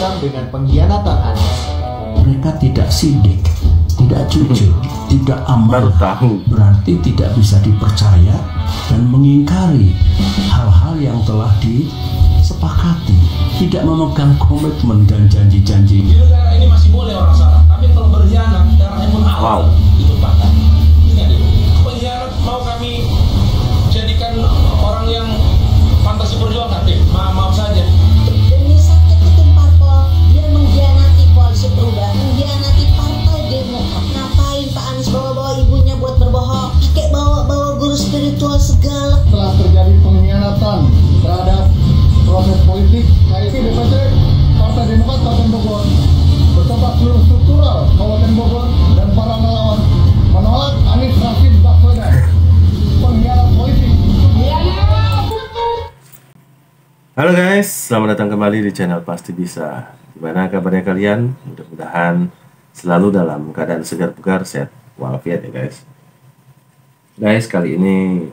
berbincang dengan pengkhianatan Anies. Mereka tidak sidik, tidak jujur, tidak amanah. Berarti tidak bisa dipercaya dan mengingkari hal-hal yang telah disepakati. Tidak memegang komitmen dan janji-janji. Di negara ini masih boleh orang salah, tapi kalau berkhianat darahnya pun halal. Itu patah. Pengkhianat mau kami jadikan orang yang fantasi perjuangan deh. Maaf saja. Demi satu ketum parpol, dia mengkhianati koalisi perubahan, mengkhianati partai Demokrat. Ngapain Pak Anies bawa-bawa ibunya buat berbohong? Pakai bawa-bawa guru spiritual segala. Telah terjadi pengkhianatan terhadap proses politik yaitu DPC Partai Demokrat Kabupaten Bogor beserta seluruh struktural Kabupaten Bogor dan para relawan menolak Anies Rashid Baswedan. Pengkhianat politik. Halo guys, selamat datang kembali di channel Pasti Bisa. Gimana kabarnya kalian? Mudah-mudahan selalu dalam keadaan segar bugar, sehat walafiat ya guys. Guys, kali ini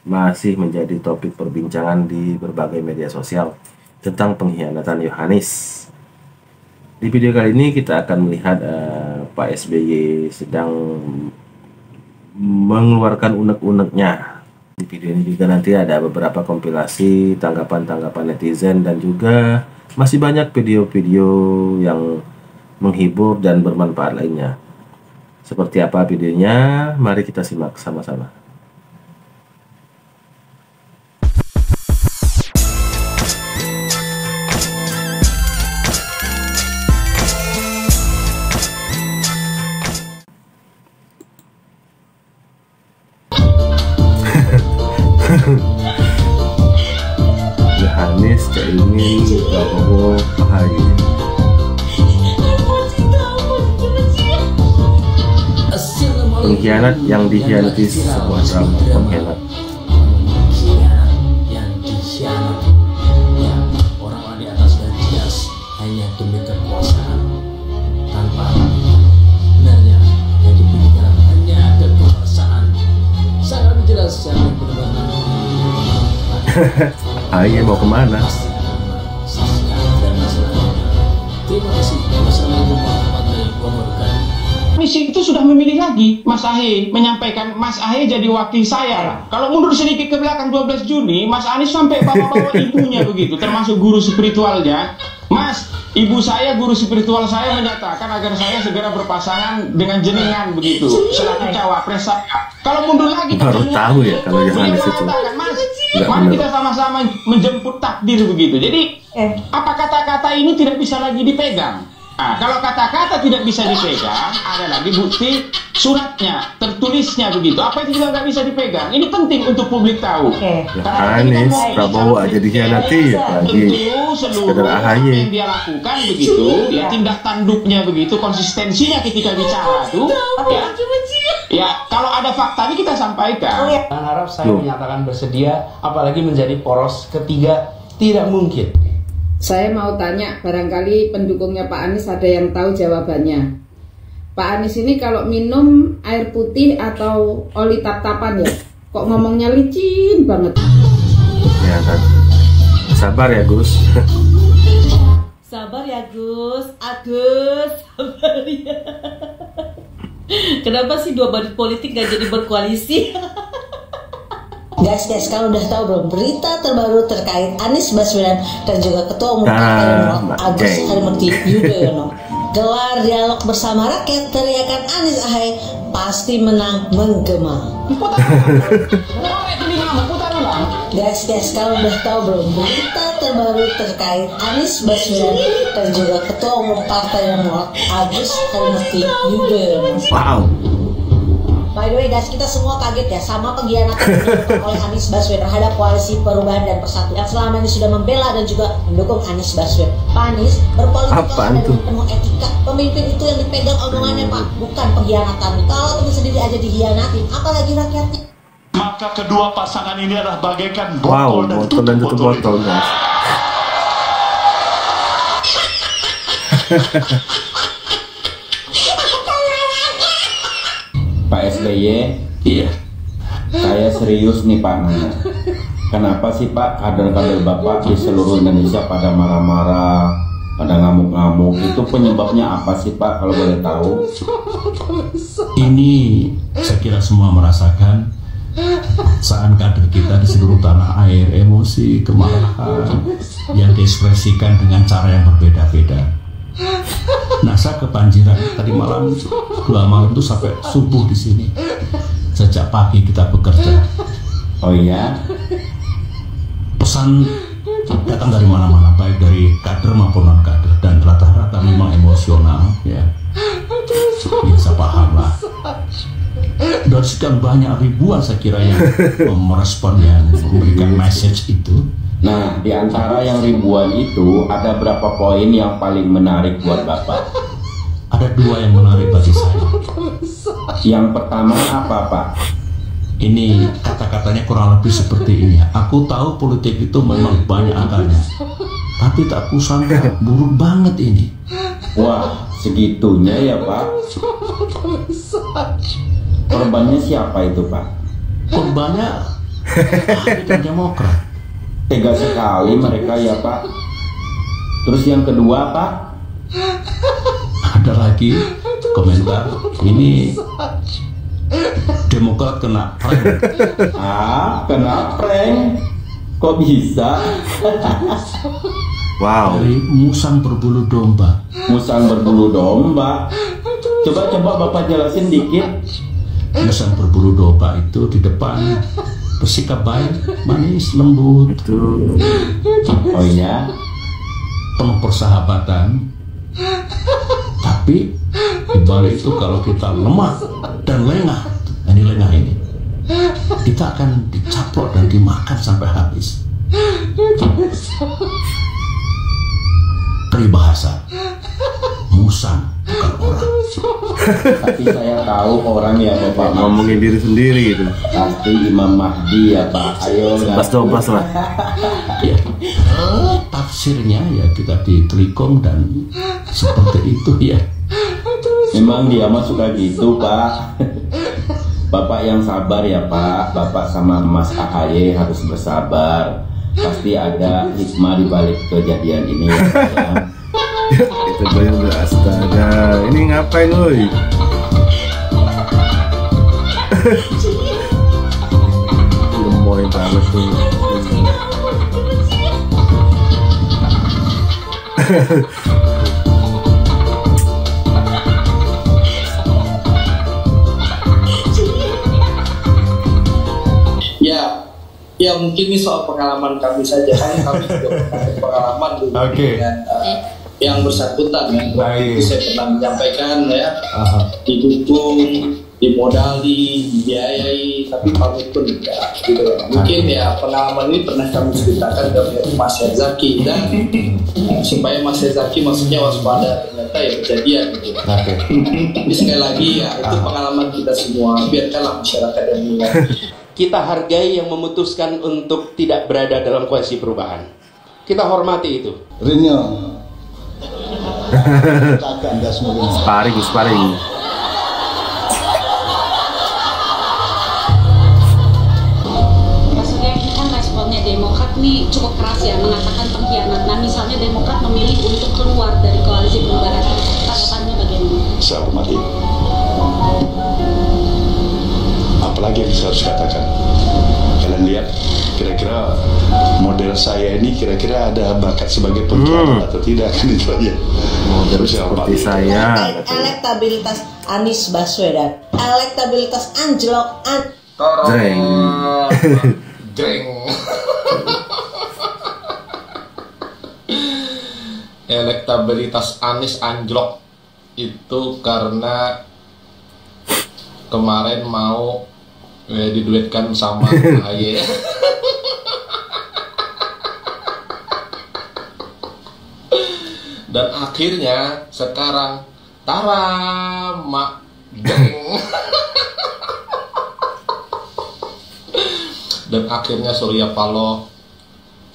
masih menjadi topik perbincangan di berbagai media sosial tentang pengkhianatan Yohanis. Di video kali ini kita akan melihat Pak SBY sedang mengeluarkan unek-uneknya. Di video ini juga nanti ada beberapa kompilasi tanggapan-tanggapan netizen dan juga masih banyak video-video yang menghibur dan bermanfaat lainnya. Seperti apa videonya? Mari kita simak sama-sama. Yohanis, Caimin, Prabowo, AHY. Pengkhianat yang dikhianati sebuah drama pengkhianat. Yang dikhianati, ya, orang-orang di atas gajias hanya demi kekuasaan tanpa sebenarnya yang dipikirkan hanya kekuasaan. Sangat jelas yang benar-benar. AHY mau kemana? Terima kasih. Wassalamualaikum warahmatullahi wabarakatuh. Misi itu sudah memilih lagi Mas AHY, menyampaikan Mas AHY jadi wakil saya lah. Kalau mundur sedikit ke belakang 12 Juni, Mas Anies sampai bawa-bawa ibunya begitu, termasuk guru spiritualnya. Mas, ibu saya, guru spiritual saya menyatakan agar saya segera berpasangan dengan jenengan begitu, selaku cawapres saya. Kalau mundur lagi, baru tahu ya kalau Yohanis itu. Mas, mari kita sama-sama menjemput takdir begitu. Jadi, apa kata-kata ini tidak bisa lagi dipegang. Nah, kalau kata-kata tidak bisa dipegang, ada lagi bukti suratnya, tertulisnya begitu. Apa itu juga nggak bisa dipegang? Ini penting untuk publik tahu. Anies, Prabowo aja dikhianati, lagi sekedar AHY yang dia lakukan begitu, ya tindak tanduknya begitu, konsistensinya ketika bicara tuh, ya kalau ada faktanya kita sampaikan. Dengan harap saya menyatakan bersedia, apalagi menjadi poros ketiga, tidak mungkin. Saya mau tanya, barangkali pendukungnya Pak Anies ada yang tahu jawabannya. Pak Anies ini kalau minum air putih atau oli tap-tapan ya? Kok ngomongnya licin banget? Ya kan. Sabar ya Gus. Sabar ya Gus. Agus, sabar ya. Kenapa sih dua badan politik gak jadi berkoalisi? Guys, kalau udah tahu belum berita terbaru terkait Anies Baswedan dan juga Ketua Umum Partai Demokrat Agus Harimurti Yudhoyono gelar dialog bersama rakyat, teriakan Anies AHY pasti menang menggema. Guys, kalau udah tahu belum berita terbaru terkait Anies Baswedan dan juga Ketua Umum Partai Demokrat Agus Harimurti Yudhoyono. Wow. By the way guys, kita semua kaget ya sama pengkhianatan yang dilakukan oleh Anies Baswedan terhadap koalisi perubahan dan persatuan yang selama ini sudah membela dan juga mendukung Anies Baswedan. Pak Anies berpolitik dengan penuh etika. Pemimpin itu yang dipegang omongannya Pak, bukan pengkhianatan. Kalau teman sendiri aja dikhianatin, apalagi rakyatnya. Maka kedua pasangan ini adalah bagaikan botol dan tutup botol guys. Pak SBY, iya, saya serius nih Pak nanya. Kenapa sih Pak kader-kader Bapak di seluruh Indonesia pada marah-marah, pada ngamuk-ngamuk. Itu penyebabnya apa sih Pak kalau boleh tahu? Ini saya kira semua merasakan saat kader kita di seluruh tanah air, emosi, kemarahan yang diekspresikan dengan cara yang berbeda-beda. Nah, saya kebanjiran tadi malam, 2 malam itu sampai subuh di sini. Sejak pagi kita bekerja. Oh iya? Pesan datang dari mana-mana, baik dari kader maupun non kader, dan rata-rata memang emosional, ya. Biasa paham lah. Dan sekian banyak ribuan saya kira yang merespon, yang memberikan message itu. Nah, di antara yang ribuan itu ada berapa poin yang paling menarik buat Bapak? Ada 2 yang menarik bagi saya. Yang pertama apa Pak? Ini kata-katanya kurang lebih seperti ini ya. Aku tahu politik itu memang banyak akalnya, tapi tak kusangka buruk banget ini. Wah, segitunya ya Pak. Korbannya siapa itu Pak? Korbannya Partai Demokrat. Tega sekali mereka ya Pak. Terus yang kedua Pak? Ada lagi komentar, ini Demokrat kena prank. Kena prank? Kok bisa? Wow. Dari musang berbulu domba. Musang berbulu domba. Coba Bapak jelasin dikit. Musang berbulu domba itu di depan bersikap baik, manis, lembut. Oh iya? Penuh persahabatan. Tapi di balik itu kalau kita lemah dan lengah, ini kita akan dicaplok dan dimakan sampai habis. Peribahasa, musang bukan orang. Tapi saya tahu orang ya Bapak ngomongin diri sendiri itu. Pasti Imam Mahdi ya Pak. Ayo Sebas lah. Ya, tafsirnya ya kita ditelikung dan seperti itu ya. Memang dia mah suka gitu Pak. Bapak yang sabar ya Pak. Bapak sama Mas AHY harus bersabar. Pasti ada hikmah di balik kejadian ini ya Pak ya. Itu gue yang udah astaga. Ini ngapain woi? Gemoy banget tuh. Ya mungkin ini soal pengalaman kami saja, kan kami juga pernah pengalaman dulu dengan yang bersangkutan ya. Waktu itu saya pernah menyampaikan ya, didukung, dimodali, dibiayai, tapi pamit pun tidak gitu. Mungkin ya pengalaman ini pernah kami ceritakan ke Mas Herzaki, dan supaya Mas Herzaki maksudnya waspada, ternyata ya kejadian gitu. Jadi sekali lagi ya itu pengalaman kita semua, biarkanlah masyarakat yang menilai. Kita hargai yang memutuskan untuk tidak berada dalam koalisi perubahan. Kita hormati itu. Rinyo. Sparing. Maksudnya ini kan responnya Demokrat nih cukup keras ya, mengatakan pengkhianat. Nah misalnya Demokrat memilih untuk keluar dari koalisi perubahan, tanggapannya bagaimana? Saya hormati. Apalagi yang saya harus katakan, kalian lihat kira-kira model saya ini kira-kira ada bakat sebagai pengkhianat atau tidak, kan itu aja. Model seperti saya. Elektabilitas Anies Baswedan, elektabilitas anjlok. Jreng. Elektabilitas Anies anjlok itu karena kemarin mau diduetkan sama AHY. Dan akhirnya sekarang Mak dan akhirnya Surya Paloh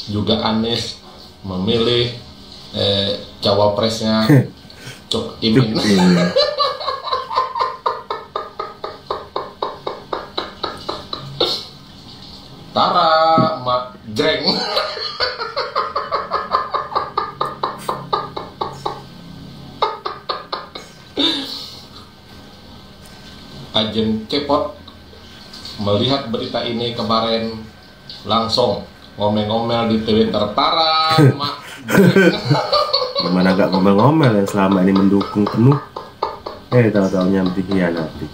juga Anies memilih cawapresnya Cuk Imin. Mak Jreng. Ajen Cepot melihat berita ini kemarin langsung ngomel-ngomel di Twitter, Tara mak. Gimana gak ngomel-ngomel yang selama ini mendukung penuh, tahu-taunya dikhianati.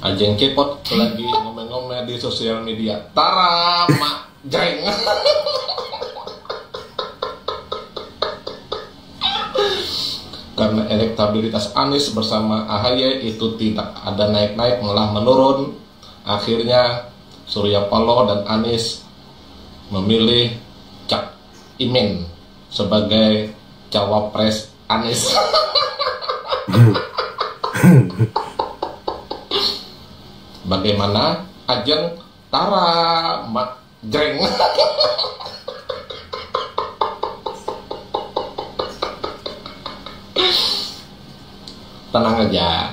Ajen Cepot lagi ngomel-ngomel di sosial media, Tara mak jeng. Karena elektabilitas Anies bersama AHY itu tidak ada naik-naik, malah menurun. Akhirnya Surya Paloh dan Anies memilih Cak Imin sebagai cawapres Anies. Bagaimana Ajeng Tara mak jeng. Tenang aja,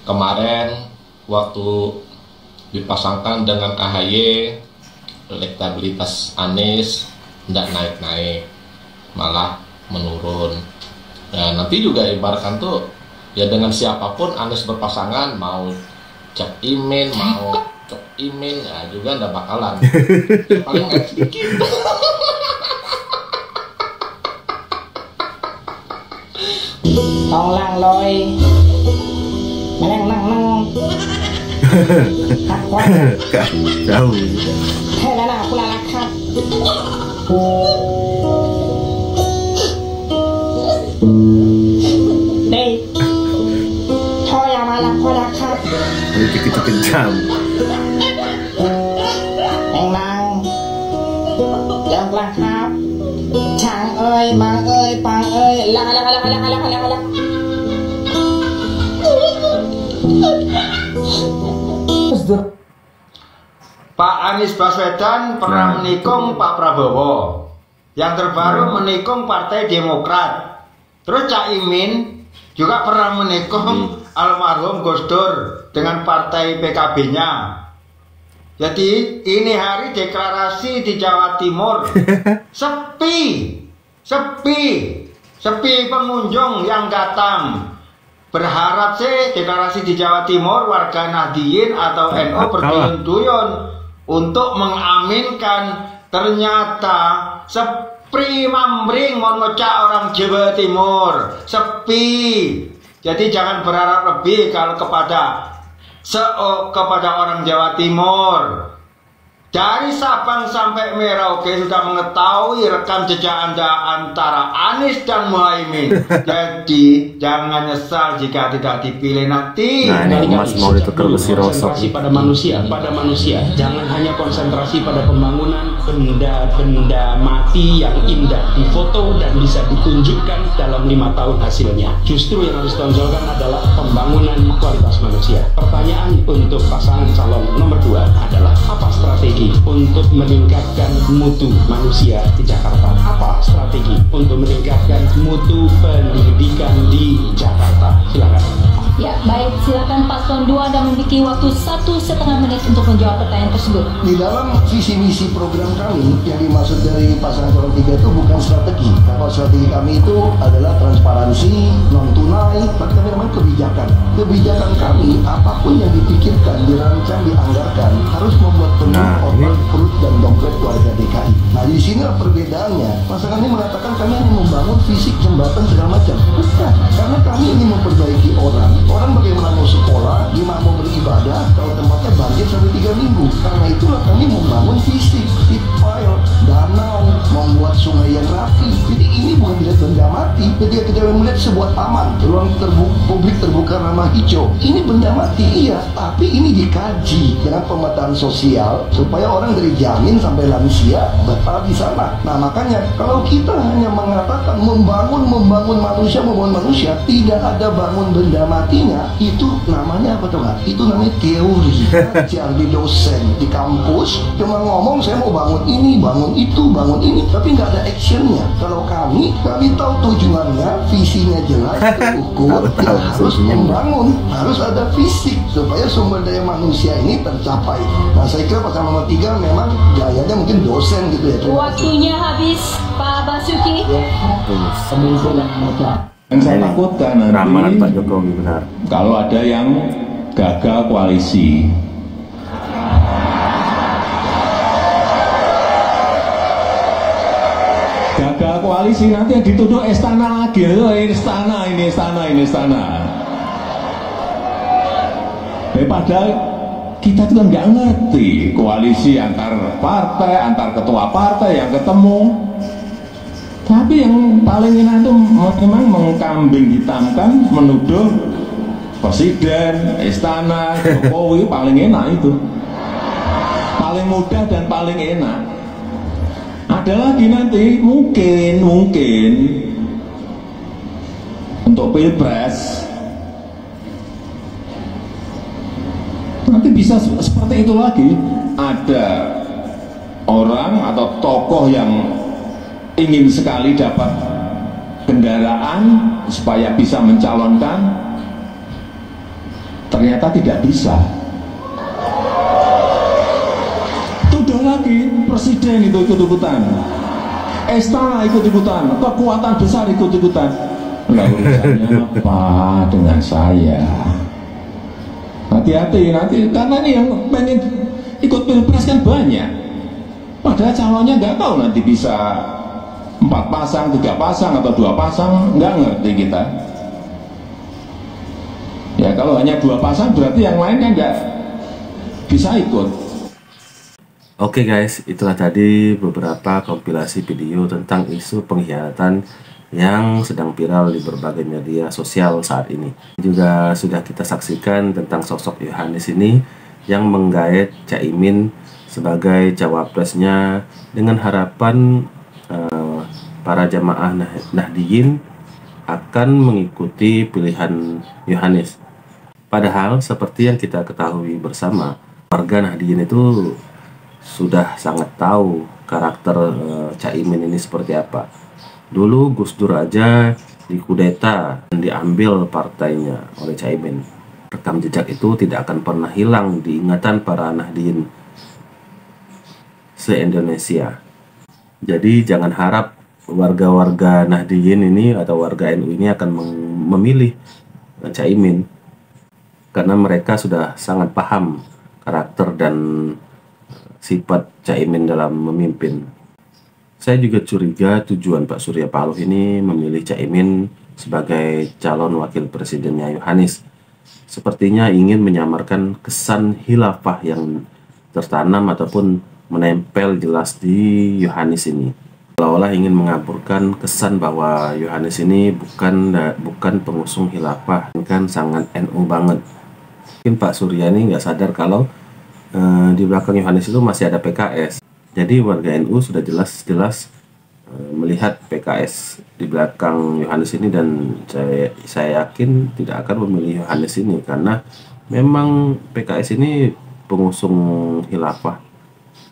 kemarin waktu dipasangkan dengan AHY, elektabilitas Anies tidak naik-naik, malah menurun. Nah, nanti juga ibaratkan tuh ya dengan siapapun Anies berpasangan, mau Cak Imin, mau Cok Imin, ya juga nggak bakalan. Paling nggak sedikit. Tonglang loi meneng nang nang Kak jauh. Hei lana aku lalakat Dei Thôi yang malah aku lalakat Itu kejam. Neng nang Yang lengkap Chang ơi, bang ơi, pang ơi Laka laka laka laka laka laka Pak Anies Baswedan pernah menikung Pak Prabowo, yang terbaru menikung Partai Demokrat. Terus Cak Imin juga pernah menikung almarhum Gus Dur dengan Partai PKB-nya. Jadi ini hari deklarasi di Jawa Timur sepi pengunjung yang datang. Berharap sih deklarasi di Jawa Timur warga Nahdien atau NU berduyun-duyun untuk mengaminkan. Ternyata sepi mamring ngocak orang Jawa Timur, sepi. Jadi jangan berharap lebih kalau kepada orang Jawa Timur. Dari Sabang sampai Merauke sudah mengetahui rekam jejak Anda antara Anies dan Muhaimin. Jadi jangan nyesal jika tidak dipilih nanti. Nah, ini Mas mau ditukar besi rosok. Pada manusia. Jangan hanya konsentrasi pada pembangunan benda-benda mati yang indah difoto dan bisa ditunjukkan dalam 5 tahun hasilnya. Justru yang harus ditonjolkan adalah pembangunan kualitas manusia. Pertanyaan untuk pasangan calon nomor 2 adalah apa strategi untuk meningkatkan mutu manusia di Jakarta? Apa strategi untuk meningkatkan mutu pendidikan di Jakarta? Silakan. Ya, baik, silakan Paslon 2 Anda memiliki waktu 1,5 menit untuk menjawab pertanyaan tersebut. Di dalam visi misi program kami yang dimaksud dari pasangan calon 3 itu bukan strategi. Kalau strategi kami itu adalah transparansi, non tunai, bahkan kami namanya kebijakan. Kebijakan kami apapun yang dipikirkan, dirancang, dianggarkan harus membuat penuh otot, perut dan dompet warga DKI. Nah, di sini perbedaannya. Pasangan ini mengatakan kami ingin membangun fisik jembatan segala macam. Bukan, karena kami ingin memperbaiki orang. Orang bagaimana mau sekolah, gimana mau beribadah kalau tempatnya banjir sampai 3 minggu. Karena itulah kami membangun fisik, pile, danau, membuat sungai yang rapi. Jadi ini bukan dilihat benda mati. Ketika kita melihat sebuah taman, ruang publik terbuka ramah hijau, ini benda mati, iya, tapi ini dikaji dengan pemetaan sosial supaya orang dari janin sampai lansia betah di sana. Nah, makanya kalau kita hanya mengatakan membangun manusia, tidak ada bangun benda mati, itu namanya apa tuh nggak? Itu namanya teori. Ajar di dosen di kampus cuma ngomong saya mau bangun ini, bangun itu, bangun ini, tapi nggak ada actionnya. Kalau kami tahu tujuannya, visinya jelas, terukur, ya harus membangun, harus ada fisik supaya sumber daya manusia ini tercapai. Nah, saya kira pasangan nomor 3 memang gayanya mungkin dosen gitu ya. Waktunya habis, Pak Basuki. Yang saya takutkan nanti ramalan Pak Jokowi benar. Kalau ada yang gagal koalisi, nanti yang dituduh istana lagi. Ini istana. Padahal kita itu kan nggak ngerti koalisi antar partai, antar ketua partai yang ketemu. Tapi yang paling enak itu memang mengkambing hitamkan, menuduh presiden, istana, Jokowi paling enak itu. Paling mudah dan paling enak. Ada lagi nanti mungkin untuk pilpres nanti bisa seperti itu lagi. Ada orang atau tokoh yang ingin sekali dapat kendaraan supaya bisa mencalonkan, ternyata tidak bisa. Tuduh lagi presiden itu ikut-ikutan, istana ikut-ikutan, kekuatan besar ikut-ikutan. Lalu urusannya apa dengan saya? Hati-hati nanti, karena ini yang pengen ikut pilpres kan banyak. Padahal calonnya nggak tahu nanti bisa 4 pasang, 3 pasang, atau 2 pasang, nggak ngerti kita. Ya kalau hanya 2 pasang berarti yang lain kan nggak bisa ikut. Oke guys, itulah tadi beberapa kompilasi video tentang isu pengkhianatan yang sedang viral di berbagai media sosial saat ini. Juga sudah kita saksikan tentang sosok Yohanes ini yang menggait Caimin sebagai cawapresnya dengan harapan para jamaah Nahdliyin akan mengikuti pilihan Yohanes. Padahal seperti yang kita ketahui bersama, warga Nahdliyin itu sudah sangat tahu karakter Caimin ini seperti apa. Dulu Gus Dur aja dikudeta dan diambil partainya oleh Caimin. Rekam jejak itu tidak akan pernah hilang di ingatan para Nahdliyin se-Indonesia. Jadi jangan harap warga-warga Nahdliyin ini atau warga NU ini akan memilih Caimin, karena mereka sudah sangat paham karakter dan sifat Caimin dalam memimpin. Saya juga curiga tujuan Pak Surya Paloh ini memilih Caimin sebagai calon wakil presidennya Yohanes. Sepertinya ingin menyamarkan kesan khilafah yang tertanam ataupun menempel jelas di Yohanes ini. Seolah-olah ingin mengaburkan kesan bahwa Yohanes ini bukan pengusung khilafah, kan sangat NU banget. Mungkin Pak Surya ini nggak sadar kalau di belakang Yohanes itu masih ada PKS. Jadi warga NU sudah jelas-jelas melihat PKS di belakang Yohanes ini, dan saya yakin tidak akan memilih Yohanes ini karena memang PKS ini pengusung khilafah,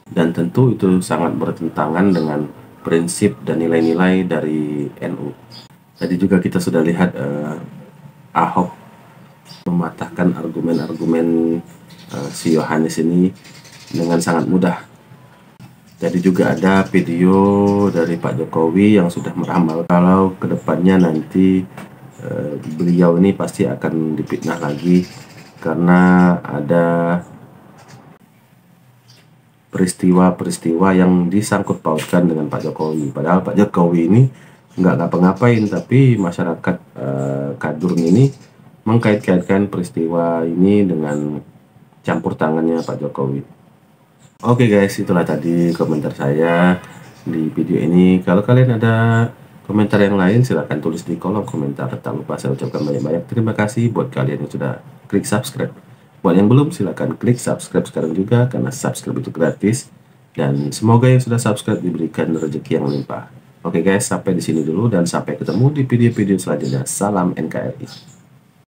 dan tentu itu sangat bertentangan dengan prinsip dan nilai-nilai dari NU. Tadi juga kita sudah lihat Ahok mematahkan argumen-argumen si Yohanes ini dengan sangat mudah. Jadi juga ada video dari Pak Jokowi yang sudah meramal kalau kedepannya nanti beliau ini pasti akan difitnah lagi karena ada peristiwa-peristiwa yang disangkut pautkan dengan Pak Jokowi. Padahal Pak Jokowi ini nggak ngapa-ngapain, tapi masyarakat kadrun ini mengkait-kaitkan peristiwa ini dengan campur tangannya Pak Jokowi. Oke guys, itulah tadi komentar saya di video ini. Kalau kalian ada komentar yang lain, silahkan tulis di kolom komentar. Tak lupa saya ucapkan banyak-banyak terima kasih buat kalian yang sudah klik subscribe. Buat yang belum, silahkan klik subscribe sekarang juga, karena subscribe itu gratis. Dan semoga yang sudah subscribe diberikan rezeki yang melimpah. Oke guys, sampai di sini dulu dan sampai ketemu di video-video selanjutnya. Salam NKRI.